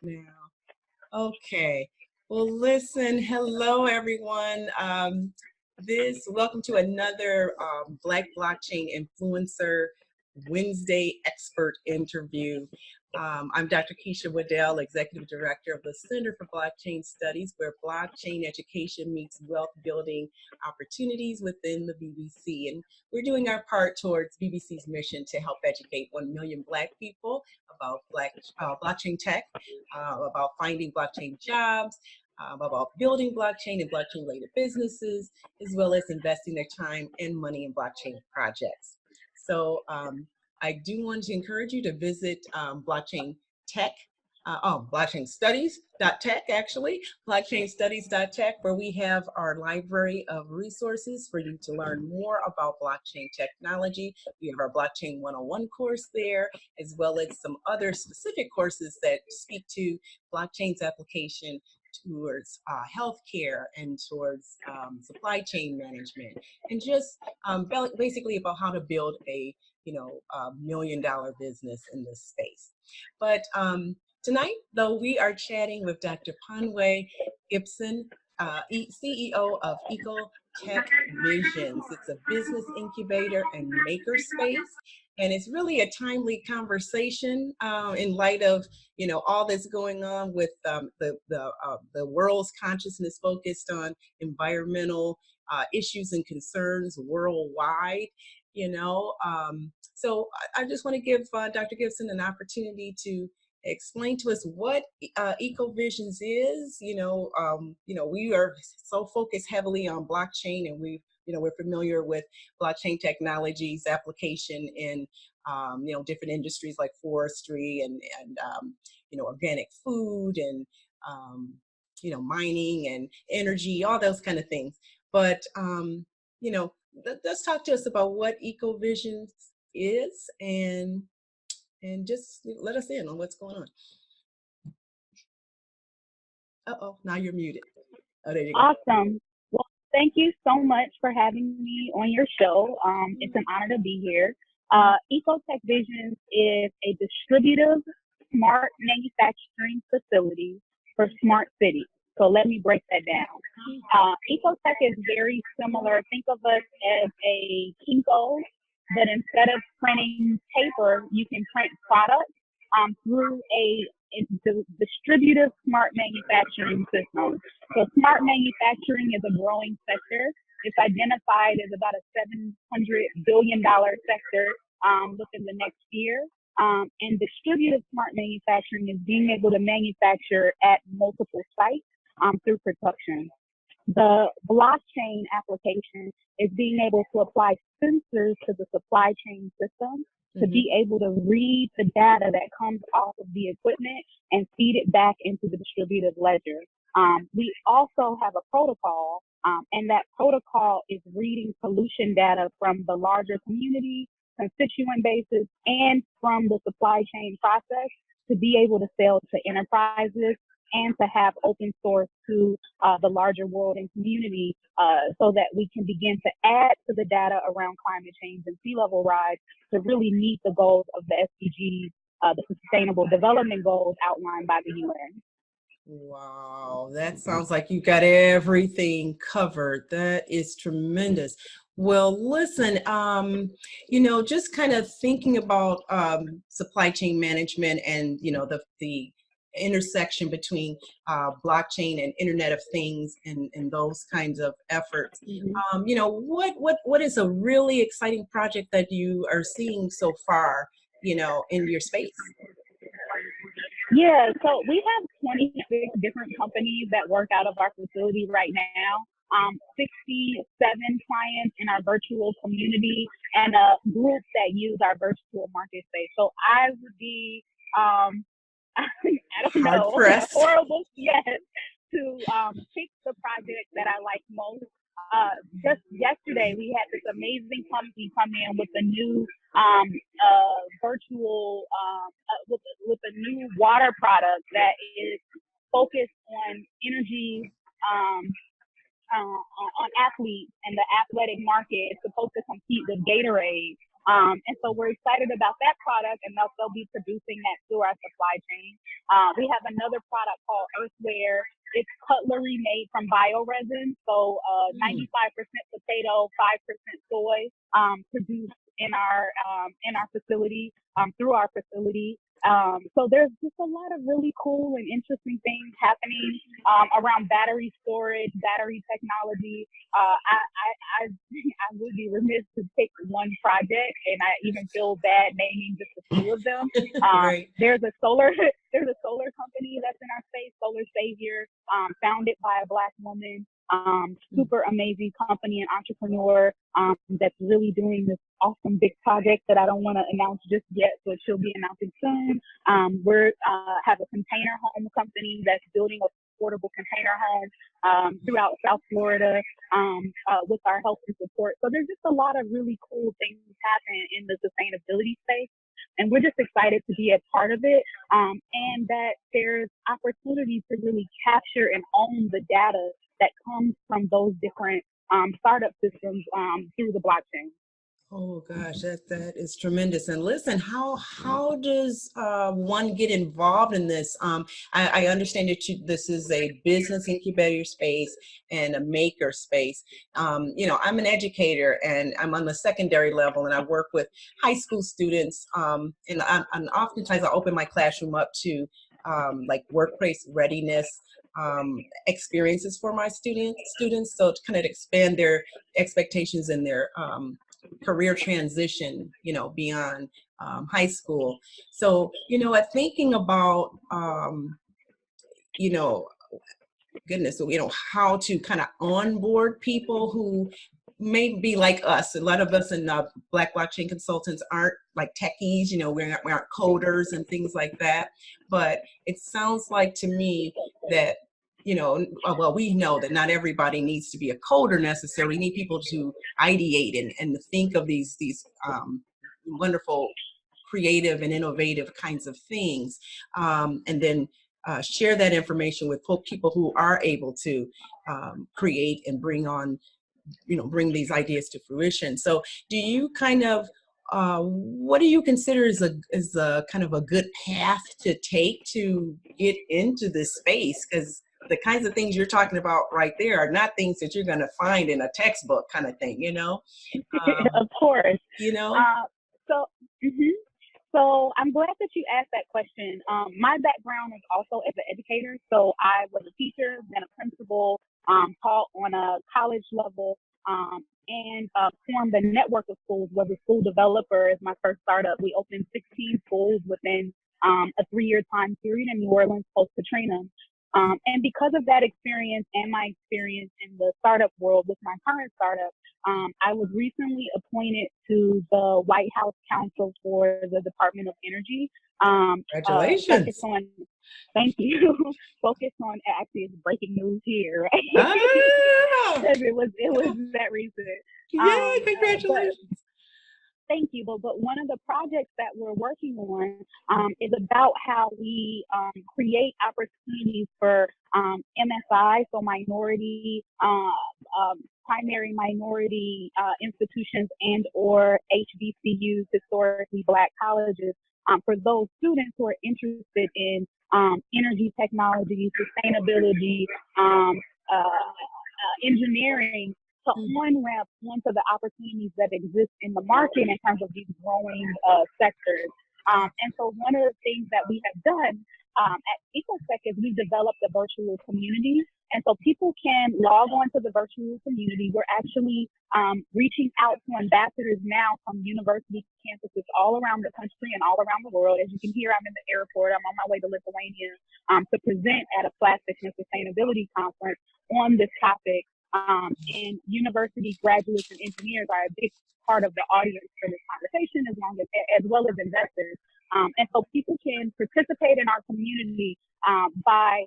Now, okay. Well, listen. Hello, everyone. Welcome to another Black Blockchain Influencer Wednesday expert interview. I'm Dr. Keisha Waddell, Executive Director of the Center for Blockchain Studies, where blockchain education meets wealth building opportunities within the BBC. And we're doing our part towards BBC's mission to help educate 1 million Black people about blockchain tech, about finding blockchain jobs, about building blockchain and blockchain related businesses, as well as investing their time and money in blockchain projects. So I do want to encourage you to visit blockchain tech, blockchainstudies.tech actually, blockchainstudies.tech, where we have our library of resources for you to learn more about blockchain technology. We have our Blockchain 101 course there, as well as some other specific courses that speak to blockchain's application towards healthcare and towards supply chain management, and just basically about how to build a $1 million business in this space. But tonight, though, we are chatting with Dr. Pandwe Gibson, CEO of ECOTECH Visions. It's a business incubator and makerspace. And it's really a timely conversation in light of all that's going on with the world's consciousness focused on environmental issues and concerns worldwide. So I just want to give Dr. Gibson an opportunity to explain to us what EcoVisions is. We are so focused heavily on blockchain, and we're familiar with blockchain technologies application in different industries like forestry and organic food and mining and energy, all those kind of things. But let's talk to us about what EcoVisions is and just let us in on what's going on. Uh-oh, now you're muted. Oh, there you go. Awesome. Well, thank you so much for having me on your show. It's an honor to be here. EcoTech Visions is a distributive smart manufacturing facility for smart cities. So let me break that down. EcoTech is very similar. Think of us as a Kinko, but instead of printing paper, you can print products through a distributive smart manufacturing system. So smart manufacturing is a growing sector. It's identified as about a $700 billion sector within the next year. And distributive smart manufacturing is being able to manufacture at multiple sites through production. The blockchain application is being able to apply sensors to the supply chain system to be able to read the data that comes off of the equipment and feed it back into the distributive ledger. We also have a protocol, and that protocol is reading pollution data from the larger community, constituent bases, and from the supply chain process to be able to sell to enterprises and to have open source to the larger world and community so that we can begin to add to the data around climate change and sea level rise to really meet the goals of the SDGs, the Sustainable Development Goals outlined by the UN. Wow, that sounds like you got everything covered. That is tremendous. Well, listen, just kind of thinking about supply chain management and, the intersection between blockchain and Internet of Things and those kinds of efforts. What is a really exciting project that you are seeing so far, in your space? Yeah, so we have 26 different companies that work out of our facility right now, 67 clients in our virtual community, and a group that use our virtual market space. So I would be, I don't know, horrible, yes, to pick the project that I like most. Just yesterday, we had this amazing company come in with a new virtual, with a new water product that is focused on energy, on athletes and the athletic market. It's supposed to compete with Gatorade. And so we're excited about that product, and they'll be producing that through our supply chain. We have another product called Earthware. It's cutlery made from bioresin, so 95% potato, 5% soy, produced in our facility, through our facility. So there's just a lot of really cool and interesting things happening around battery storage, battery technology. I would be remiss to pick one project, and I even feel bad naming just a few of them. Right. There's a solar company that's in our space, Solar Savior, founded by a Black woman. Super amazing company and entrepreneur that's really doing this awesome big project that I don't want to announce just yet, but she'll be announcing soon. We have a container home company that's building affordable container homes throughout South Florida with our help and support. So there's just a lot of really cool things happening in the sustainability space. And we're just excited to be a part of it, and that there's opportunity to really capture and own the data that comes from those different startup systems through the blockchain. Oh gosh, that is tremendous. And listen, how does one get involved in this? I understand that this is a business incubator space and a maker space. You know, I'm an educator and I'm on the secondary level, and I work with high school students. And oftentimes I open my classroom up to like workplace readiness experiences for my students, so to kind of expand their expectations and their career transition, you know, beyond high school. So, you know, thinking about, you know, goodness, you know, how to kind of onboard people who may be like us. A lot of us in Black blockchain consultants aren't like techies, you know, we aren't coders and things like that. But it sounds like to me that, you know, well, we know that not everybody needs to be a coder necessarily. We need people to ideate and think of these wonderful, creative and innovative kinds of things, and then share that information with people who are able to create and bring on, you know, bring these ideas to fruition. So do you kind of, what do you consider is a kind of a good path to take to get into this space? Because the kinds of things you're talking about right there are not things that you're going to find in a textbook kind of thing, you know? Of course. You know? So, mhm. So I'm glad that you asked that question. My background is also as an educator. So I was a teacher, then a principal, taught on a college level, and formed a network of schools. Was a school developer as my first startup. We opened 16 schools within a 3-year time period in New Orleans post Katrina. And because of that experience and my experience in the startup world with my current startup, I was recently appointed to the White House Council for the Department of Energy. Congratulations. Thank you. Focus on, actually, it's breaking news here, right? Ah, it was that recent. yay, congratulations. Thank you. But one of the projects that we're working on is about how we create opportunities for MSI, so minority, primary minority institutions and or HBCUs, historically Black colleges, for those students who are interested in energy technology, sustainability, engineering, to on-ramp onto the opportunities that exist in the market in terms of these growing sectors. And so one of the things that we have done at ECOTECH is we developed a virtual community. And so people can log on to the virtual community. We're actually reaching out to ambassadors now from university campuses all around the country and all around the world. As you can hear, I'm in the airport. I'm on my way to Lithuania to present at a plastics and sustainability conference on this topic. And university graduates and engineers are a big part of the audience for this conversation, as well as investors. And so people can participate in our community by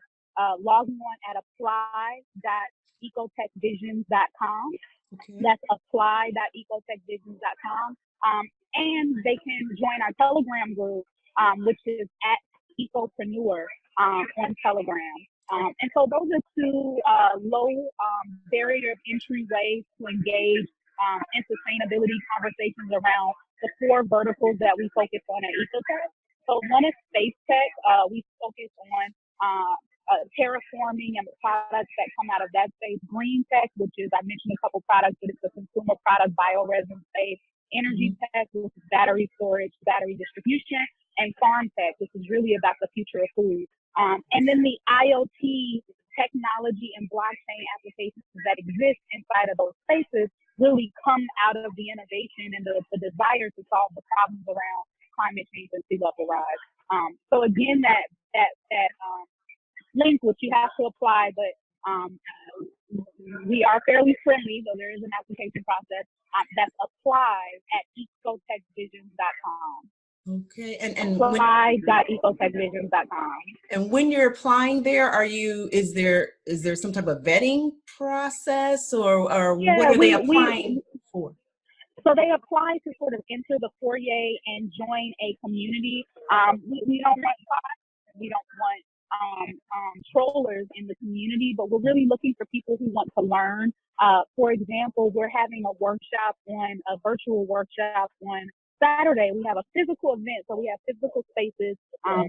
logging on at apply.ecotechvisions.com. Okay. That's apply.ecotechvisions.com. And they can join our Telegram group, which is at Ecopreneur on Telegram. And so those are two low barrier of entry ways to engage in sustainability conversations around the four verticals that we focus on at ECOTECH. So one is space tech. We focus on terraforming and the products that come out of that space. Green tech, which is, I mentioned a couple products, but it's a consumer product, bioresin space. Energy tech, which is battery storage, battery distribution, and farm tech, which is really about the future of food. And then the IoT technology and blockchain applications that exist inside of those spaces really come out of the innovation and the desire to solve the problems around climate change and sea level rise. So again, that link, which you have to apply, but we are fairly friendly, though there is an application process that's applied at ecotechvisions.com. Okay, and apply.ecotechvisions.com. And when you're applying there, is there some type of vetting process, or what are they applying for? So they apply to sort of enter the foyer and join a community. We don't want bots, we don't want trollers in the community, but we're really looking for people who want to learn. For example, we're having a virtual workshop on Saturday. We have a physical event, so we have physical spaces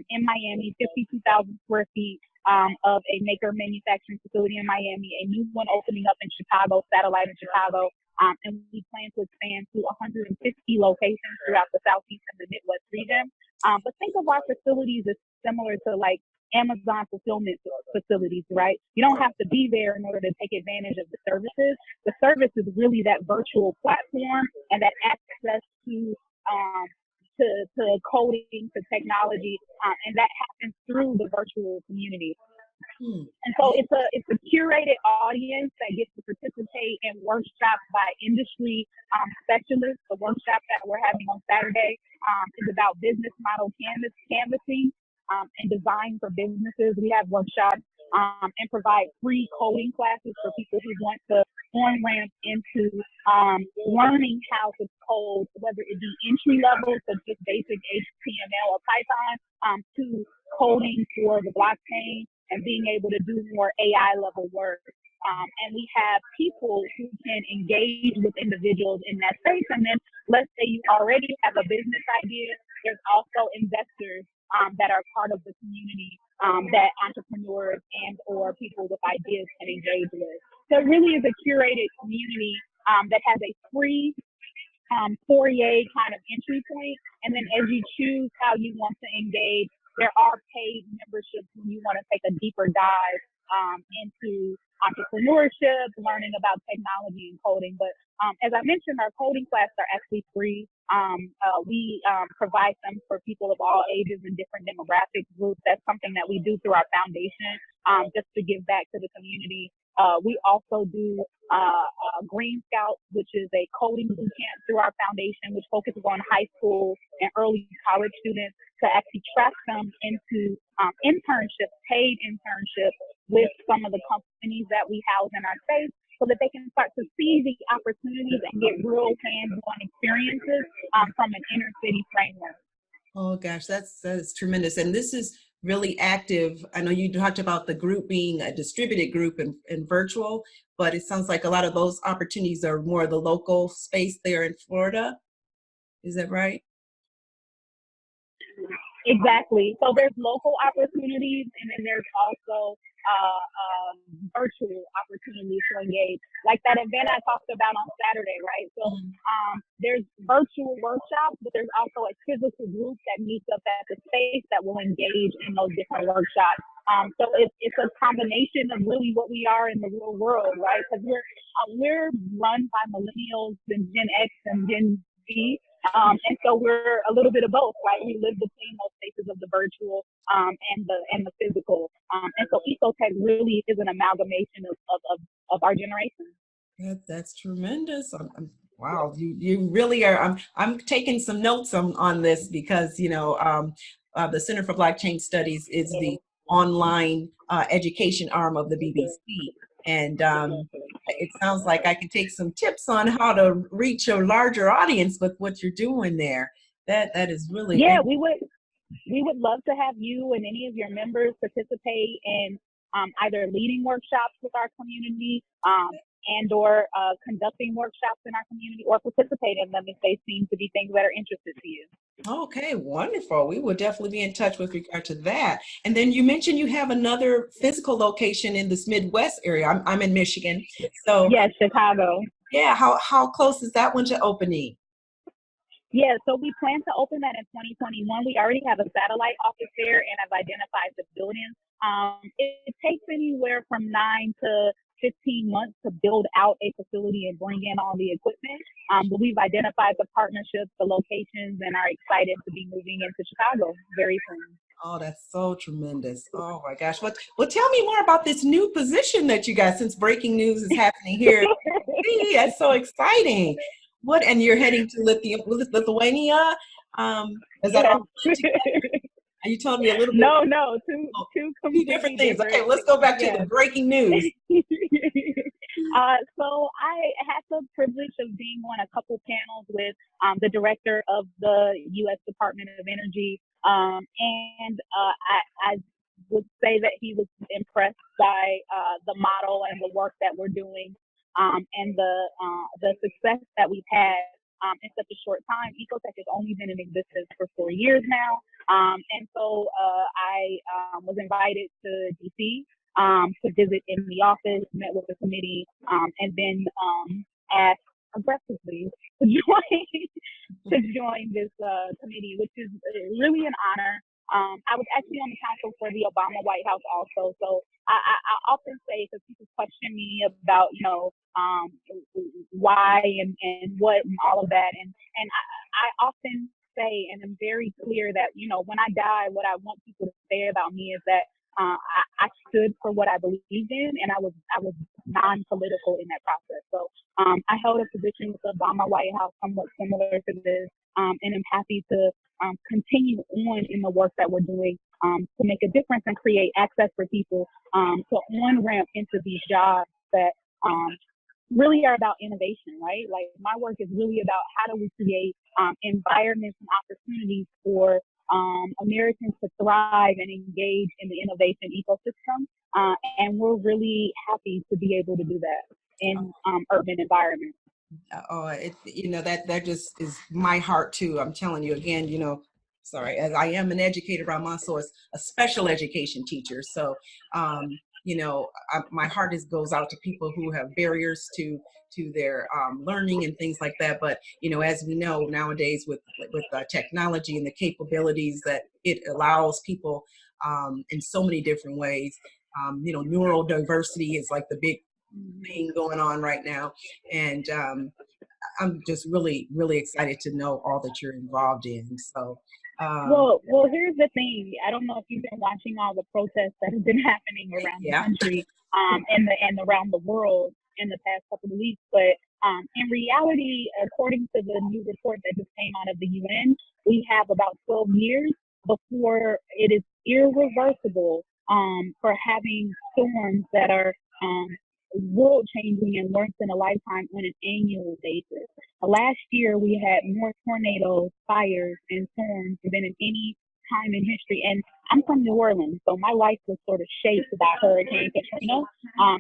in Miami, 52,000 square feet of a maker manufacturing facility in Miami, a new one opening up in Chicago, satellite in Chicago, and we plan to expand to 150 locations throughout the Southeast and the Midwest region. But think of our facilities as similar to like Amazon fulfillment facilities, right? You don't have to be there in order to take advantage of the services. The service is really that virtual platform and that access to coding, to technology, and that happens through the virtual community. And so it's a curated audience that gets to participate in workshops by industry specialists. The workshop that we're having on Saturday is about business model canvassing and design for businesses. We have workshops and provide free coding classes for people who want to on-ramp into learning how to code, whether it be entry level, so just basic HTML or Python, to coding for the blockchain and being able to do more AI level work. And we have people who can engage with individuals in that space. And then let's say you already have a business idea. There's also investors that are part of the community that entrepreneurs and or people with ideas can engage with. So it really is a curated community that has a free foyer kind of entry point. And then as you choose how you want to engage, there are paid memberships when you want to take a deeper dive into entrepreneurship, learning about technology and coding. But as I mentioned, our coding classes are actually free. We provide them for people of all ages and different demographic groups. That's something that we do through our foundation, just to give back to the community. We also do Green Scout, which is a coding boot camp through our foundation, which focuses on high school and early college students to actually track them into internships, paid internships with some of the companies that we house in our space, so that they can start to see the opportunities and get real hands-on experiences from an inner city framework. Oh gosh, that's tremendous. And this is really active. I know you talked about the group being a distributed group and virtual, but it sounds like a lot of those opportunities are more the local space there in Florida. Is that right? Exactly. So there's local opportunities, and then there's also virtual opportunities to engage. Like that event I talked about on Saturday, right? So there's virtual workshops, but there's also a physical group that meets up at the space that will engage in those different workshops. So it's a combination of really what we are in the real world, right? Because we're run by millennials and Gen X and Gen Z. And so we're a little bit of both, right? We live between those spaces of the virtual and the physical. And so ECOTECH really is an amalgamation of our generation. That's tremendous. Wow, you really are. I'm taking some notes on this because the Center for Blockchain Studies is the online education arm of the BBC. And it sounds like I can take some tips on how to reach a larger audience with what you're doing there. That is really we would love to have you and any of your members participate in either leading workshops with our community and or conducting workshops in our community or participate in them if they seem to be things that are interested to you. Okay, wonderful. We will definitely be in touch with regard to that. And then you mentioned you have another physical location in this Midwest area. I'm in Michigan. So Yes, Chicago. yeah, how close is that one to opening? Yeah, so we plan to open that in 2021. We already have a satellite office there and have identified the building. It takes anywhere from 9 to 15 months to build out a facility and bring in all the equipment. But we've identified the partnerships, the locations, and are excited to be moving into Chicago very soon. Oh, that's so tremendous. Oh my gosh. Well, tell me more about this new position that you got since breaking news is happening here. Hey, that's so exciting. And you're heading to Lithuania? Is that Yes. all together? And you told me a little bit. No, Oh, two two different completely things. Okay, different. let's go back to the Yes. breaking news. So I had the privilege of being on a couple panels with the director of the U.S. Department of Energy, and I would say that he was impressed by the model and the work that we're doing, and the success that we've had in such a short time. ECOTECH has only been in existence for 4 years now, and so I was invited to DC to visit in the office, met with the committee, and then asked aggressively to join this committee, which is really an honor. I was actually on the council for the Obama White House also, so I often say, because people question me about, why and what and all of that, and I often say, and I'm very clear that, when I die, what I want people to say about me is that I stood for what I believed in, and I was non-political in that process. So I held a position with the Obama White House somewhat similar to this, and I'm happy to continue on in the work that we're doing to make a difference and create access for people to on-ramp into these jobs that really are about innovation, right? Like, my work is really about how do we create environments and opportunities for Americans to thrive and engage in the innovation ecosystem. And we're really happy to be able to do that in urban environments. That just is my heart too. I'm telling you again, sorry, as I am an educator by my source, a special education teacher. So, my heart goes out to people who have barriers to their learning and things like that. But as we know nowadays with technology and the capabilities that it allows people in so many different ways, neurodiversity is like the big thing going on right now, and I'm just really, really excited to know all that you're involved in. So, well, here's the thing. I don't know if you've been watching all the protests that have been happening around the country, and around the world in the past couple of weeks. But in reality, according to the new report that just came out of the UN, we have about 12 years before it is irreversible for having storms that are world changing and once in a lifetime on an annual basis. Last year, we had more tornadoes, fires, and storms than in any time in history. And I'm from New Orleans, so my life was sort of shaped by Hurricane Katrina.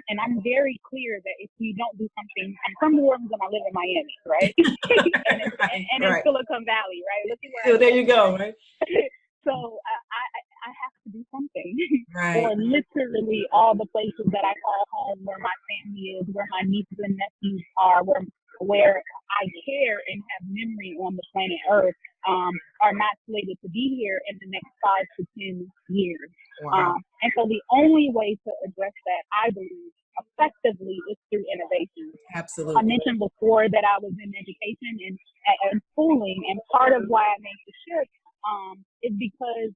And I'm very clear that if we don't do something, I'm from New Orleans and I live in Miami, right? and in Silicon Valley, right? Look at where there you go, right? So I have to do something. Right. Or literally all the places that I call home, where my family is, where my nieces and nephews are, where I care and have memory on the planet Earth, are not slated to be here in the next 5 to 10 years. Wow. And so the only way to address that, I believe, effectively is through innovation. Absolutely. I mentioned before that I was in education and schooling, and part of why I made the shift is because,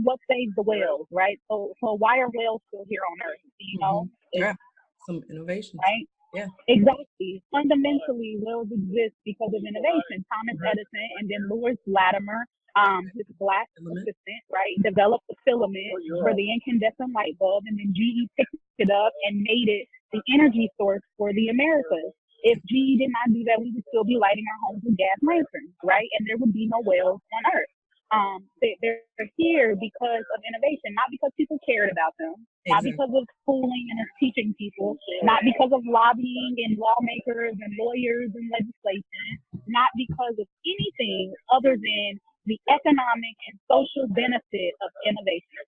what saves the whales, right? So why are whales still here on Earth? Yeah, some innovation, right? Yeah, exactly. Fundamentally, whales exist because of innovation. Thomas Edison and then Lewis Latimer, his black assistant, right, developed the filament for the incandescent light bulb, and then GE picked it up and made it the energy source for the Americas. If GE did not do that, we would still be lighting our homes with gas lanterns, right? And there would be no whales on Earth. they're here because of innovation, not because people cared about them, not Exactly. because of schooling and teaching people, not because of lobbying and lawmakers and lawyers and legislation, not because of anything other than the economic and social benefit of innovation.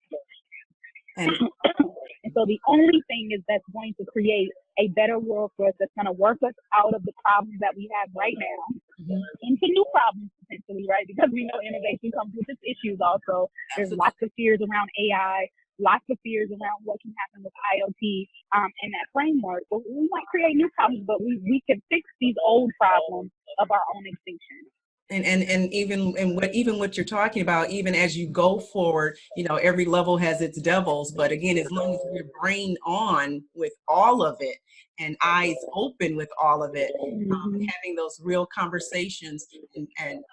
And And so the only thing is that's going to create a better world for us, that's going to work us out of the problems that we have right now into new problems potentially, right? Because we know innovation comes with its issues also. There's absolutely. lots of fears around AI, lots of fears around what can happen with IoT and that framework. But we might create new problems, but we can fix these old problems of our own extinction. And even what you're talking about, even as you go forward, you know, every level has its devils, but again, as long as we're brain on with all of it and eyes open with all of it, having those real conversations, and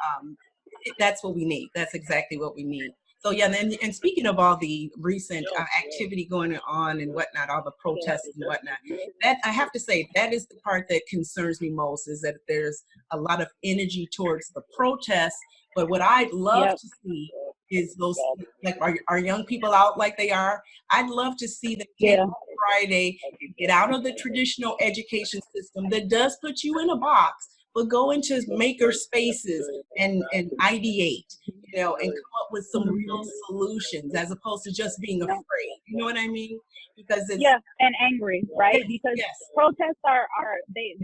that's what we need. That's exactly what we need. So yeah, and speaking of all the recent activity going on and whatnot, all the protests and whatnot, that I have to say, that is the part that concerns me most, is that there's a lot of energy towards the protests. But what I'd love Yep. to see is those, like our young people out like they are. I'd love to see them take Yeah. Friday and get out of the traditional education system that does put you in a box, but go into maker spaces and ideate, you know, and come up with some real solutions as opposed to just being Yeah. afraid. You know what I mean? Because it's, Yeah, and angry, right? yes, Because yes, protests are they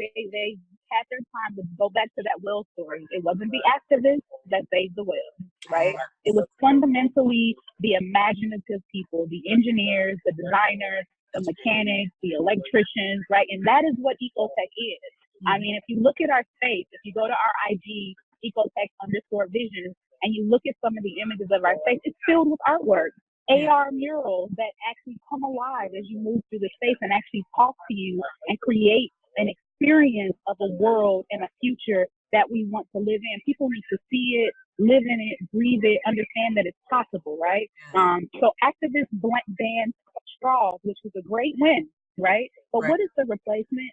had their time to go back to that whale story. It wasn't the activists that saved the whale, right? It was fundamentally the imaginative people, the engineers, the designers, the mechanics, the electricians, right? And that is what ECOTECH is. I mean, if you look at our space, if you go to our IG, ECOTECH_visions, and you look at some of the images of our space, it's filled with artwork. AR murals that actually come alive as you move through the space and actually talk to you and create an experience of a world and a future that we want to live in. People need to see it, live in it, breathe it, understand that it's possible, right? So activists banned straws, which was a great win, right? But what is the replacement?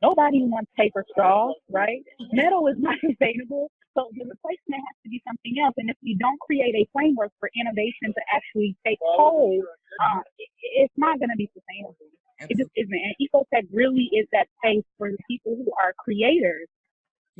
Nobody wants paper straws, right? Metal is not sustainable. So the replacement has to be something else. And if you don't create a framework for innovation to actually take hold, it's not going to be sustainable. It just isn't. And ECOTECH really is that space for the people who are creators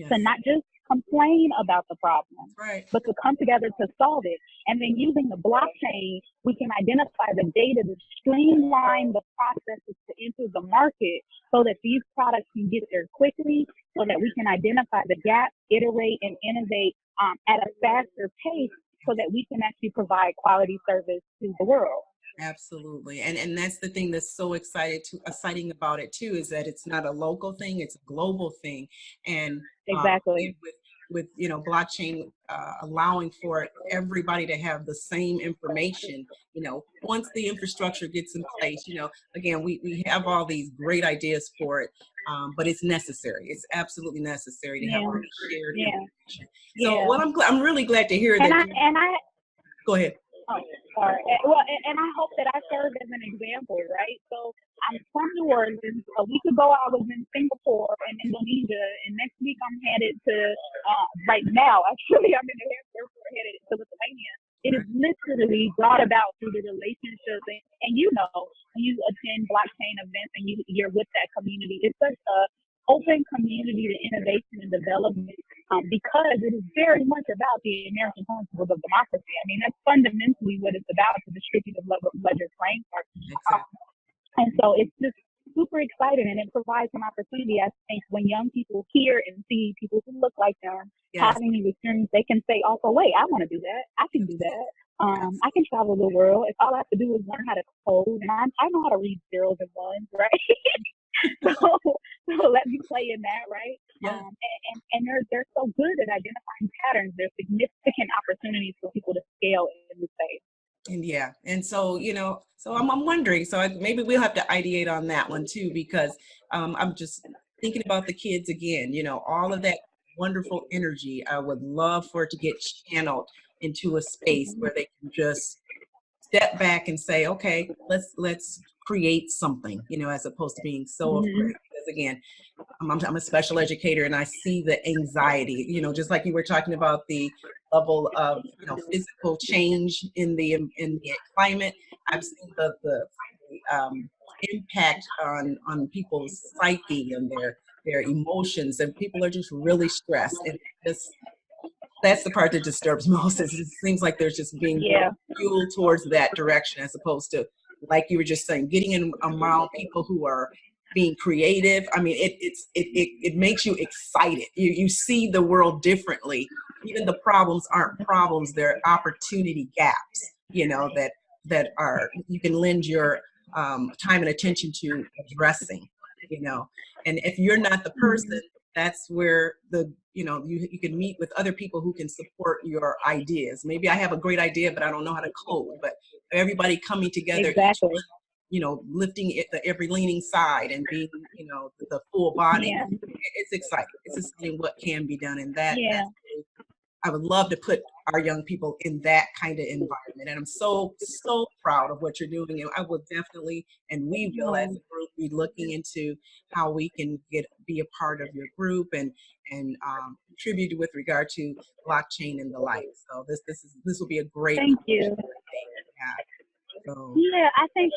to not just complain about the problem, but to come together to solve it. And then using the blockchain, we can identify the data to streamline the processes to enter the market so that these products can get there quickly, so that we can identify the gap, iterate, and innovate at a faster pace so that we can actually provide quality service to the world. Absolutely. And that's the thing that's so exciting about it too, is that it's not a local thing, it's a global thing. And exactly. With you know, blockchain allowing for everybody to have the same information, you know, once the infrastructure gets in place, you know, again, we have all these great ideas for it, but it's necessary. It's absolutely necessary to have all these shared information. So well, I'm really glad to hear that. Go ahead. Oh, sorry. Well, and I hope that I serve as an example, right? So I'm from New Orleans. A week ago, I was in Singapore and Indonesia, and next week I'm headed to, right now, actually, I'm in the airport headed to Lithuania. It is literally brought about through the relationships. And you know, when you attend blockchain events and you're with that community, it's such a open community to innovation and development, because it is very much about the American principles of democracy. I mean, that's fundamentally what it's about, the distributive ledger framework. And so it's just super exciting, and it provides an opportunity, I think, when young people hear and see people who look like them having these experiences, they can say, also, wait, I want to do that. I can do that. I can travel the world. If all I have to do is learn how to code, and I know how to read zeros and ones, right? so let me play in that, right? And they're so good at identifying patterns. There's significant opportunities for people to scale in this space. And and so, you know, so I'm wondering, so maybe we'll have to ideate on that one too, because I'm just thinking about the kids again, you know, all of that wonderful energy. I would love for it to get channeled into a space where they can just step back and say, okay, let's create something, you know, as opposed to being so afraid. Because again, I'm a special educator, and I see the anxiety, you know, just like you were talking about the level of, you know, physical change in the climate. I've seen the impact on people's psyche and their emotions, and people are just really stressed. And just that's the part that disturbs most. Is it seems like there's just being more Yeah. fuel towards that direction as opposed to, like you were just saying, getting in around people who are being creative. I mean, it makes you excited. You see the world differently. Even the problems aren't problems; they're opportunity gaps. You know, that are you can lend your time and attention to addressing. You know, and if you're not the person, that's where the you can meet with other people who can support your ideas. Maybe I have a great idea, but I don't know how to code. But everybody coming together, each Exactly. one, lifting it, every leaning side and being, the full body. Yeah. It's exciting. It's exciting what can be done, and that's Yeah. I would love to put our young people in that kind of environment. And I'm so proud of what you're doing. And I will definitely, and we will as a group, be looking into how we can be a part of your group and contribute with regard to blockchain and the like. So this will be a great Thank you. thing. Yeah. So Yeah, I think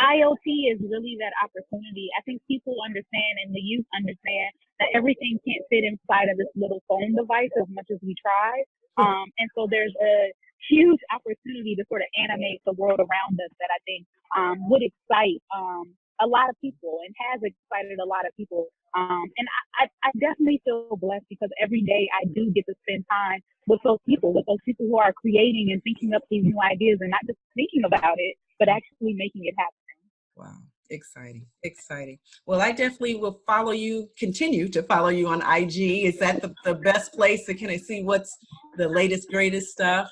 IoT is really that opportunity. I think people understand and the youth understand that everything can't fit inside of this little phone device as much as we try. And so there's a huge opportunity to sort of animate the world around us that I think would excite a lot of people and has excited a lot of people. And I definitely feel blessed because every day I do get to spend time with those people who are creating and thinking up these new ideas and not just thinking about it, but actually making it happen. wow. Exciting, exciting. Well, I definitely will continue to follow you on IG. Is that the best place to kind of see what's the latest, greatest stuff?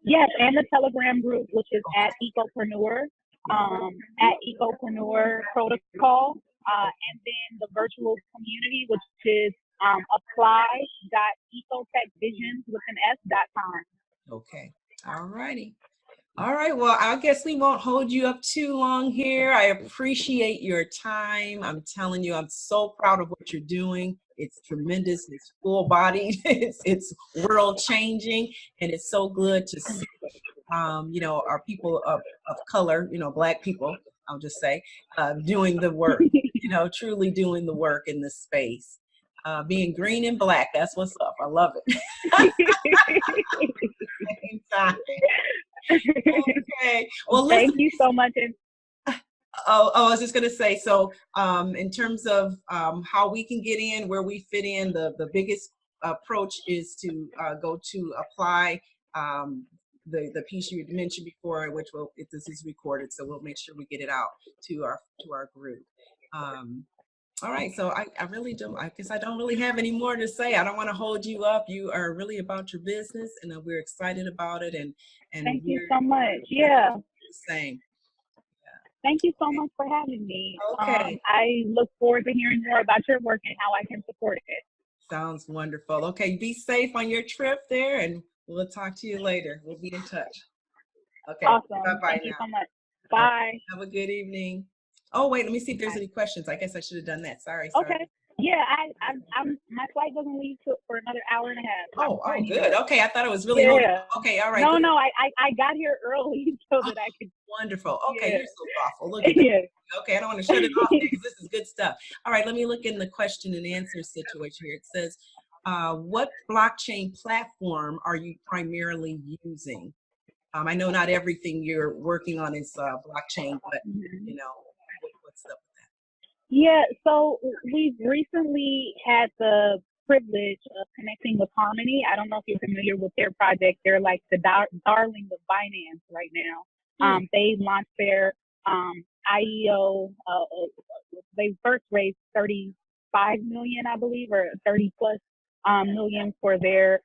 Yes, and the Telegram group, which is at Ecopreneur, at Ecopreneur Protocol, and then the virtual community, which is apply.ecotechvisions with an s.com. Okay. All righty. All right. Well, I guess we won't hold you up too long here. I appreciate your time. I'm telling you, I'm so proud of what you're doing. It's tremendous. It's full bodied. It's world changing, and it's so good to see. Our people of color, Black people, I'll just say, doing the work. Truly doing the work in this space. Being green and Black. That's what's up. I love it. Okay. Well, listen. Thank you so much. I was just going to say, so in terms of how we can get in, where we fit in, the biggest approach is to go to apply the piece you mentioned before, which this is recorded, so we'll make sure we get it out to our group. All right, so I really don't, I guess I don't really have any more to say. I don't want to hold you up. You are really about your business, and we're excited about it. And Thank you so much. Yeah. The same. Thank you so much for having me. Okay. I look forward to hearing more about your work and how I can support it. Sounds wonderful. Okay, be safe on your trip there, and we'll talk to you later. We'll be in touch. Okay. Awesome. Bye-bye. Thank you so much. Bye. Have a good evening. Oh, wait, let me see if there's any questions. I guess I should have done that. Sorry. Okay. Yeah, I'm my flight doesn't leave for another hour and a half. Oh, good. Okay, I thought it was really long. Okay, all right. No, I got here early so that I could. Wonderful. Okay, you're so thoughtful. Look at that. Okay, I don't want to shut it off because this is good stuff. All right, let me look in the question and answer situation here. It says, what blockchain platform are you primarily using? I know not everything you're working on is blockchain, but what's up with that? Yeah, so we've recently had the privilege of connecting with Harmony. I don't know if you're familiar with their project. They're like the darling of finance right now. They launched their IEO. They first raised 35 million, I believe, or 30 plus million for their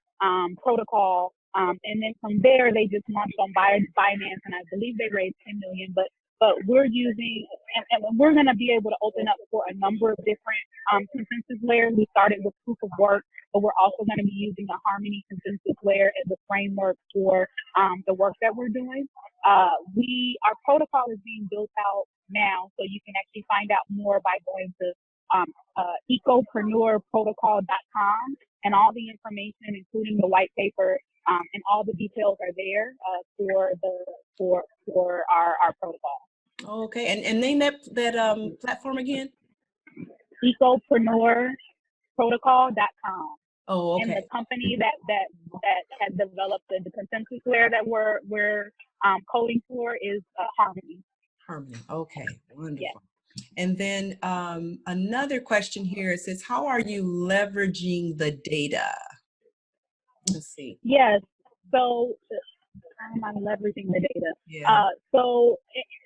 protocol. And then from there, they just launched on Binance, and I believe they raised 10 million. But we're using, and we're going to be able to open up for a number of different consensus layers. We started with proof of work, but we're also going to be using a Harmony consensus layer as a framework for the work that we're doing. Our protocol is being built out now, so you can actually find out more by going to ecopreneurprotocol.com, and all the information, including the white paper, and all the details are there for our protocol. Okay, and name that platform again. ECOPreneurprotocol.com. Oh, okay. And the company that has developed the consensusware that we're coding for is Harmony. Harmony. Okay, wonderful. Yes. And then another question here, it says, how are you leveraging the data? Let's see. Yes. So how am I leveraging the data? Yeah. So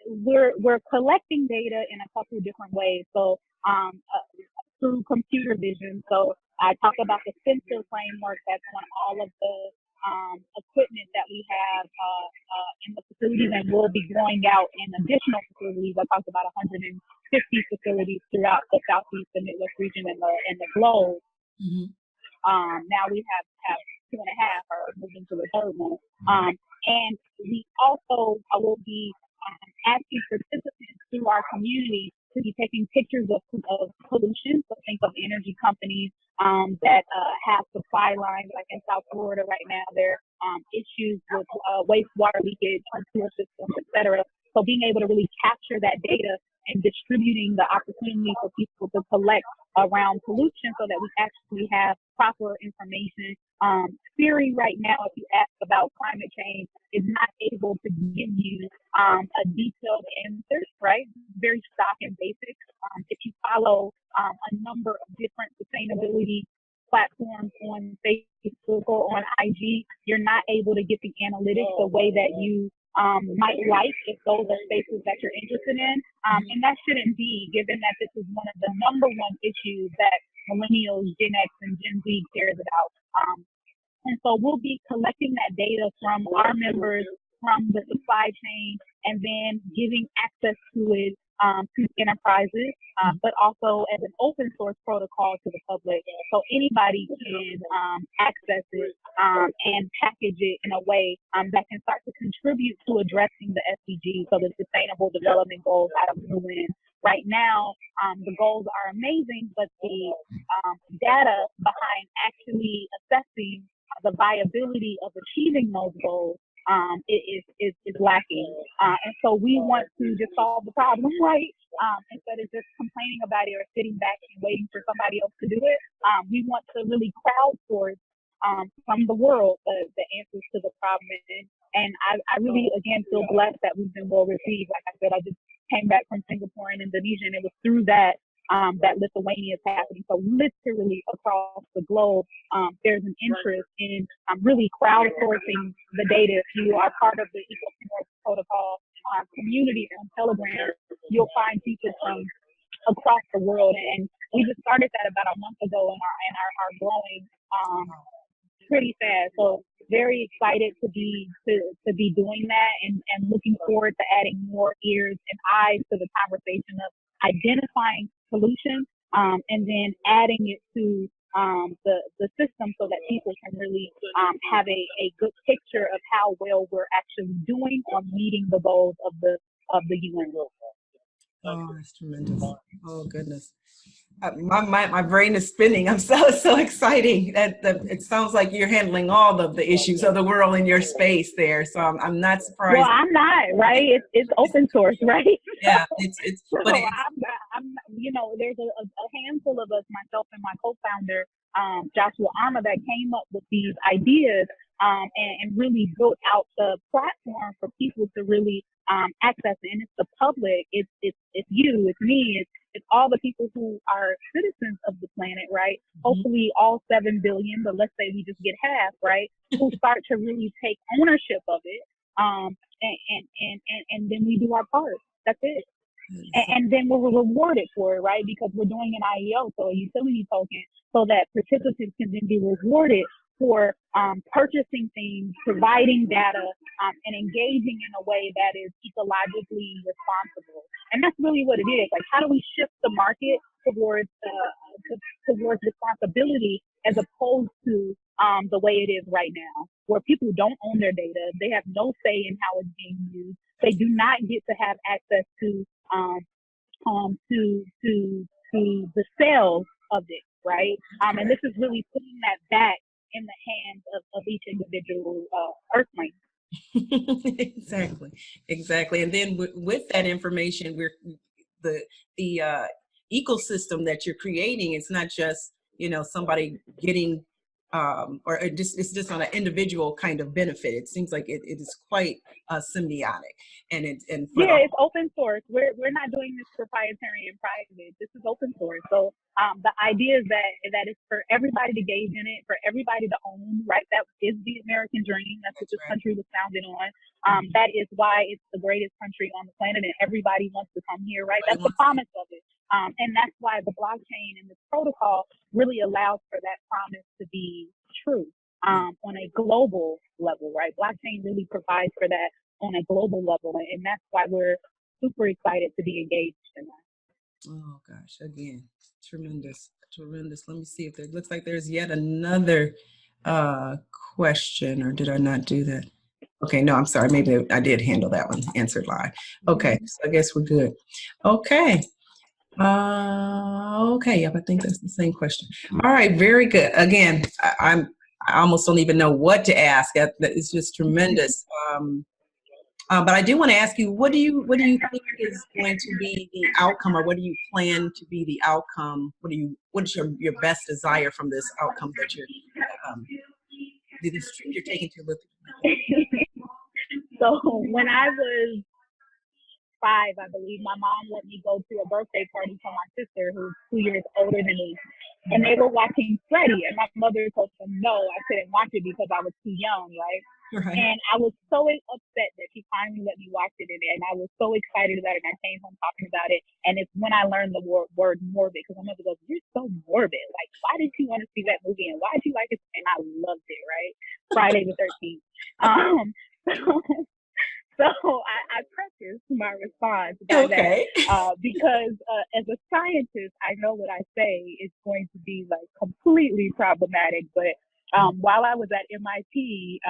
we're collecting data in a couple of different ways. So through computer vision. So I talk about the sensor framework that's on all of the equipment that we have in the facilities, and we'll be growing out in additional facilities. I talked about 150 facilities throughout the Southeast and Midwest region and the globe. Mm-hmm. Now we have 2.5, or moving to the third one. And we also will be asking participants through our community to be taking pictures of pollution. So think of energy companies that have supply lines, like in South Florida right now, there are issues with wastewater leakage, sewer systems, et cetera. So being able to really capture that data and distributing the opportunity for people to collect around pollution so that we actually have proper information. Siri right now, if you ask about climate change, is not able to give you a detailed answer, right? Very stock and basic. If you follow a number of different sustainability platforms on Facebook or on IG, you're not able to get the analytics the way that you might like if those are spaces that you're interested in. And that shouldn't be, given that this is one of the number one issues that millennials, Gen X, and Gen Z cares about. And so we'll be collecting that data from our members, from the supply chain, and then giving access to it to enterprises, but also as an open source protocol to the public. So anybody can access it and package it in a way that can start to contribute to addressing the SDGs, so the Sustainable Development Goals out of the UN. Right now, the goals are amazing, but the data behind actually assessing the viability of achieving those goals is lacking. And so we want to just solve the problem, right? Instead of just complaining about it or sitting back and waiting for somebody else to do it. We want to really crowdsource from the world the answers to the problem. And I really, again, feel blessed that we've been well received. Like I said, I just came back from Singapore and Indonesia, and it was through that that Lithuania is happening. So literally across the globe, there's an interest in really crowdsourcing the data. If you are part of the ECOTECH protocol community on Telegram, you'll find people from across the world. And we just started that about a month ago and are growing pretty fast. So very excited to be doing that and looking forward to adding more ears and eyes to the conversation of identifying pollution and then adding it to the system so that people can really have a good picture of how well we're actually doing on meeting the goals of the UN. Oh, that's tremendous. Oh, goodness. My brain is spinning. I'm so exciting that it sounds like you're handling all of the issues of the world in your space there. So I'm not surprised. Well, I'm not, right? It's open source, right? Yeah, but I'm you know, there's a handful of us, myself and my co-founder, Joshua Arma, that came up with these ideas and really built out the platform for people to really access it. And it's the public, it's you, it's me, it's all the people who are citizens of the planet, right? Hopefully all 7 billion, but let's say we just get half, right? Who start to really take ownership of it, and then we do our part. That's it. And then we're rewarded for it, right? Because we're doing an IEO, so a utility token, so that participants can then be rewarded for purchasing things, providing data, and engaging in a way that is ecologically responsible. And that's really what it is. Like, how do we shift the market towards responsibility as opposed to the way it is right now, where people don't own their data, they have no say in how it's being used, they do not get to have access to to the cells of it, right? And this is really putting that back in the hands of each individual earthling. Exactly. And then with that information, the ecosystem that you're creating, it's not just, somebody getting, or it's just on an individual kind of benefit. It seems like it is quite symbiotic, and for it's open source. We're not doing this proprietary and private. This is open source. So the idea is that it's for everybody to engage in it, for everybody to own, right? That is the American dream. That's what this country was founded on. That is why it's the greatest country on the planet, and everybody wants to come here, right? That's the promise of it. And that's why the blockchain and this protocol really allows for that promise to be true on a global level, right? Blockchain really provides for that on a global level, and that's why we're super excited to be engaged in that. Oh gosh, again, tremendous. Let me see if it looks like there's yet another question, or did I not do that? Okay, no, I'm sorry. Maybe I did handle that one. Answered live. Okay, so I guess we're good. Okay. Okay, yep, I think that's the same question. All right, very good. Again, I almost don't even know what to ask. It's just tremendous. But I do want to ask you, what do you think is going to be the outcome, or what do you plan to be the outcome? What is your best desire from this outcome that this trip you're taking to Lithuania? So when I was 5, I believe, my mom let me go to a birthday party for my sister, who's 2 years older than me. And they were watching Freddie, and my mother told them no, I couldn't watch it because I was too young, right? And I was so upset that she finally let me watch it, and I was so excited about it, and I came home talking about it. And it's when I learned the word morbid, because my mother goes, "You're so morbid. Like, why did you want to see that movie, and why did you like it?" And I loved it, right? Friday the 13th. So I prefaced my response by that because as a scientist, I know what I say is going to be like completely problematic. But while I was at MIT,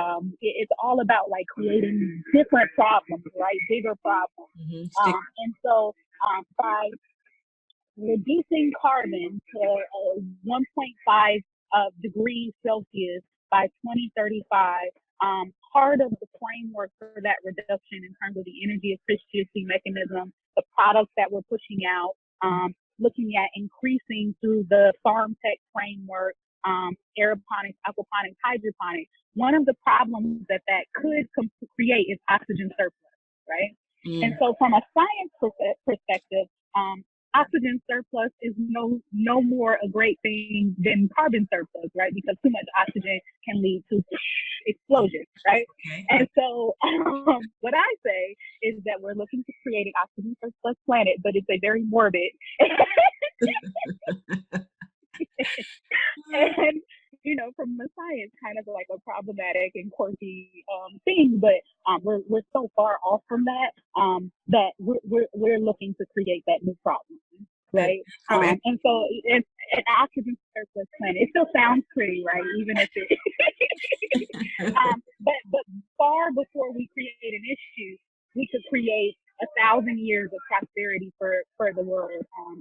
it's all about like creating different problems, right? Bigger problems. And so by reducing carbon to 1.5 degrees Celsius by 2035, part of the framework for that reduction in terms of the energy efficiency mechanism, the products that we're pushing out, looking at increasing through the farm tech framework, aeroponics, aquaponics, hydroponics. One of the problems that could create is oxygen surplus, right? And so from a science perspective, oxygen surplus is no more a great thing than carbon surplus, right? Because too much oxygen can lead to explosions, right? And so what I say is that we're looking to create an oxygen surplus planet, but it's a very morbid and from the science, kind of like a problematic and quirky thing, but we're so far off from that that we're looking to create that new problem, right? And so it's an oxygen surplus planet. It still sounds pretty, right? Even if it, but far before we create an issue, we could create 1,000 years of prosperity for the world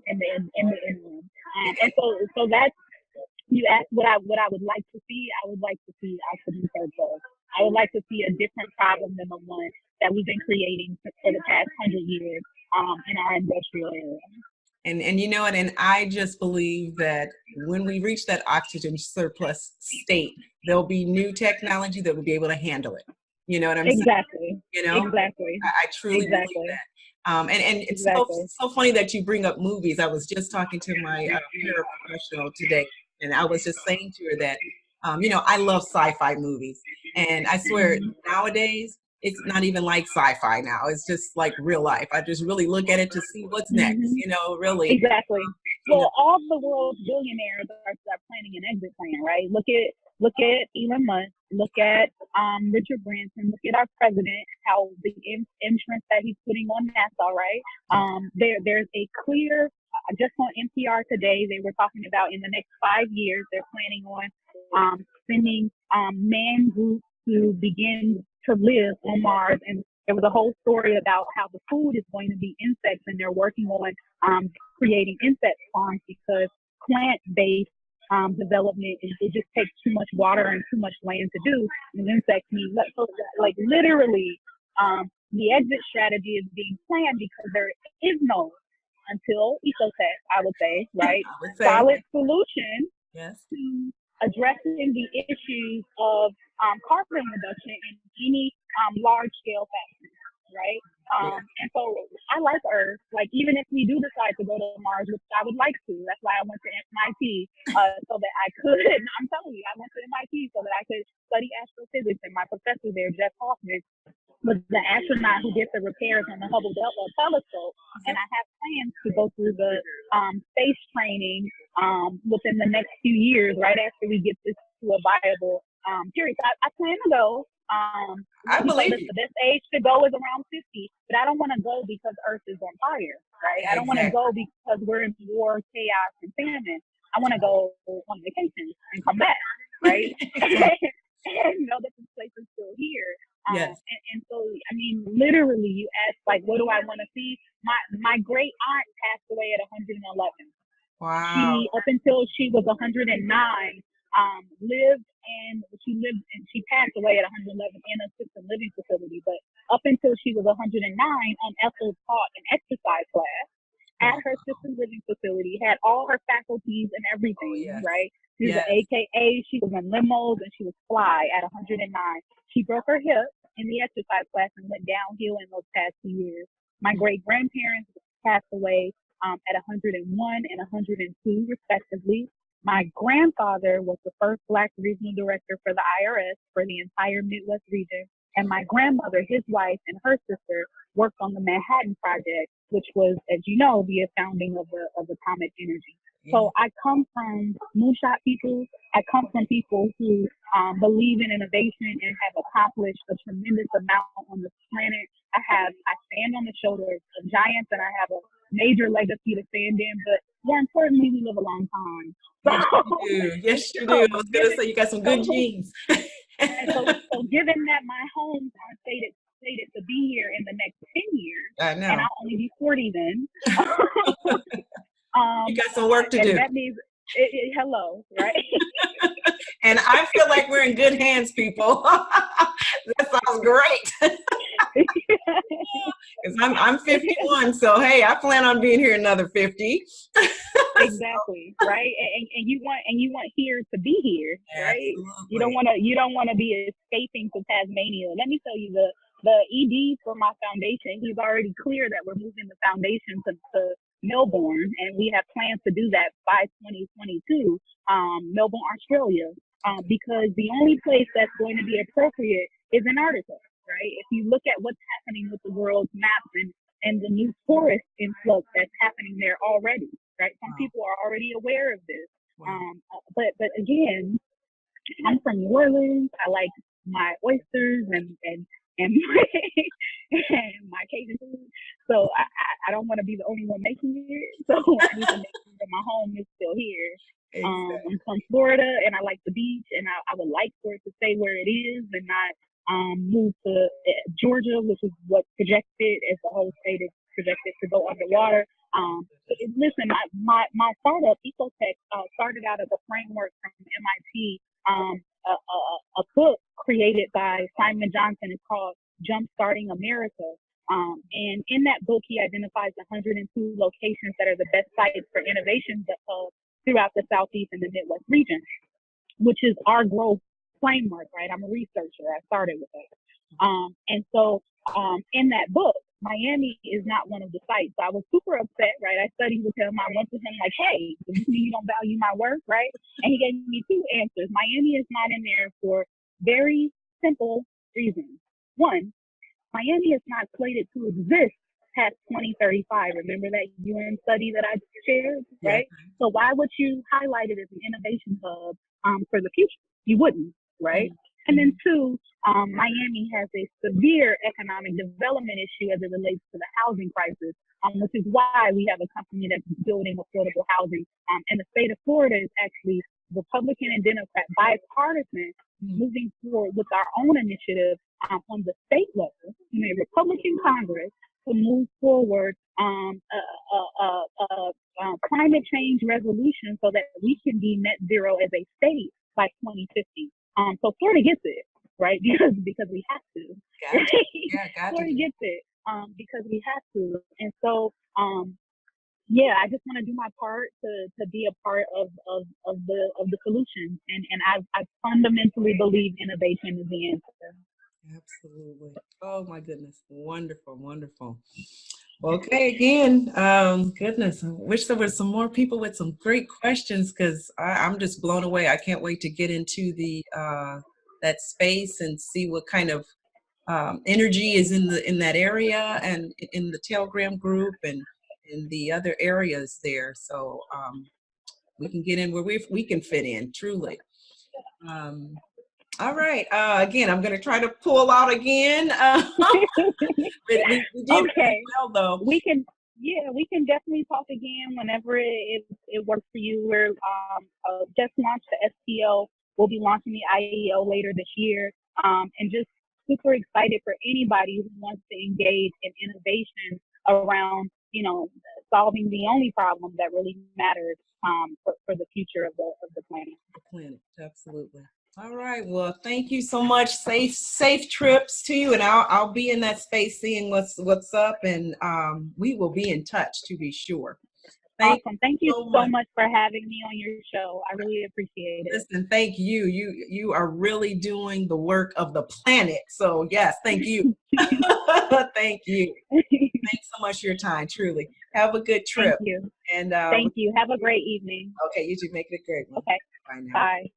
in the interim. And so that's. You asked what I would like to see. I would like to see oxygen surplus. I would like to see a different problem than the one that we've been creating for the past 100 years in our industrial area. And you know what? And I just believe that when we reach that oxygen surplus state, there'll be new technology that will be able to handle it. You know what I'm saying? Exactly. Exactly. I truly believe that. And it's so funny that you bring up movies. I was just talking to my paraprofessional today, and I was just saying to her that, I love sci-fi movies. And I swear nowadays, it's not even like sci-fi now. It's just like real life. I just really look at it to see what's next, really. Exactly. Well, all the world's billionaires are planning an exit plan, right? Look at Elon Musk, look at Richard Branson, look at our president, how the insurance that he's putting on NASA, right? There's a clear, just on NPR today, they were talking about in the next 5 years, they're planning on sending man groups to begin to live on Mars and there was a whole story about how the food is going to be insects, and they're working on creating insect farms because plant-based development it just takes too much water and too much land to do. And insects need so, like literally the exit strategy is being planned because there is no until ECOTECH, I would say, right? I would say. Solid solution yes. to addressing the issues of carbon reduction in any large-scale factories, right? And so I like Earth. Like, even if we do decide to go to Mars, which I would like to, that's why I went to MIT, so that I could, I'm telling you, I went to MIT so that I could study astrophysics, and my professor there, Jeff Hoffman, was the astronaut who did the repairs on the Hubble telescope, and I have plans to go through the space training within the next few years, right after we get this to a viable period. So I plan to go. I believe the best age to go is around 50, but I don't want to go because Earth is on fire, right? I don't want to go because we're in war, chaos, and famine. I want to go on vacation and come back, right? And know that this place is still here. Yes. And so, I mean, literally, you ask, like, what do I want to see? My great aunt passed away at 111. Wow. Up until she was 109, she passed away at 111 in a assisted living facility. But up until she was 109, Ethel taught an exercise class at her assisted living facility, had all her faculties and everything, right? She was an AKA, she was in limos, and she was fly at 109. She broke her hip in the exercise class and went downhill in those past 2 years. My great-grandparents passed away at 101 and 102, respectively. My grandfather was the first Black regional director for the IRS for the entire Midwest region. And my grandmother, his wife, and her sister worked on the Manhattan Project, which was, as you know, the founding of atomic energy. So I come from moonshot people. I come from people who believe in innovation and have accomplished a tremendous amount on this planet. I stand on the shoulders of giants, and I have a major legacy to stand in. But more importantly, we live a long time. Yes, you do. I was going to say you got some good genes. And so given that my homes are stated to be here in the next 10 years, I know. and I'll only be 40 then. You got some work to do. That means, hello, right? And I feel like we're in good hands, people. That sounds great. Because I'm 51, so hey, I plan on being here another 50. Exactly, right? And you want here to be here, right? Absolutely. You don't want to be escaping to Tasmania. Let me tell you, the ED for my foundation, he's already clear that we're moving the foundation to Melbourne, and we have plans to do that by 2022, Melbourne, Australia, because the only place that's going to be appropriate is Antarctica, right? If you look at what's happening with the world's maps and the new tourist influx that's happening there already, right? Some people are already aware of this. But again, I'm from New Orleans. I like my oysters and my Cajun food. So I don't want to be the only one making it. So I need to make sure that my home is still here. I'm from Florida, and I like the beach, and I would like for it to stay where it is and not move to Georgia, which is what projected as the whole state is projected to go underwater. Listen, my startup, ECOTECH, started out as a framework from MIT. A book created by Simon Johnson is called Jumpstarting America. And in that book, he identifies 102 locations that are the best sites for innovation throughout the Southeast and the Midwest region, which is our growth framework, right? I'm a researcher. I started with that. And so in that book, Miami is not one of the sites. So I was super upset, right? I studied with him. I went to him like, hey, does this mean you don't value my work, right? And he gave me two answers. Miami is not in there for very simple reasons. One, Miami is not slated to exist past 2035. Remember that UN study that I shared, right? Yeah. So why would you highlight it as an innovation hub for the future? You wouldn't, right? Mm-hmm. And then two, Miami has a severe economic development issue as it relates to the housing crisis, which is why we have a company that's building affordable housing. And the state of Florida is actually Republican and Democrat bipartisan, moving forward with our own initiative on the state level in a Republican Congress to move forward climate change resolution so that we can be net zero as a state by 2050. So Florida gets it, right? Because we have to. Gotcha. Yeah, gotcha. Florida gets it because we have to. And so, yeah, I just want to do my part to be a part of the solution. And I fundamentally believe innovation is the answer. Absolutely. Oh my goodness. Wonderful, wonderful. Okay, again, goodness, I wish there were some more people with some great questions because I'm just blown away. I can't wait to get into the that space and see what kind of energy is in that area and in the Telegram group and in the other areas there. So we can get in where we can fit in, truly. All right. Again, I'm going to try to pull out again. We did Okay. well, though. We can definitely talk again whenever it works for you. We're just launched the STO. We'll be launching the IEO later this year. And just super excited for anybody who wants to engage in innovation around, solving the only problem that really matters for the future of the planet. The planet, absolutely. All right. Well, thank you so much. Safe trips to you, and I'll be in that space seeing what's up, and we will be in touch to be sure. Awesome. Thank you so much for having me on your show. I really appreciate it. Listen, thank you. You are really doing the work of the planet. So yes, thank you. Thank you. Thanks so much for your time. Truly. Have a good trip. Thank you. And thank you. Have a great evening. Okay, you too. Make it a great one. Okay. Bye now. Bye.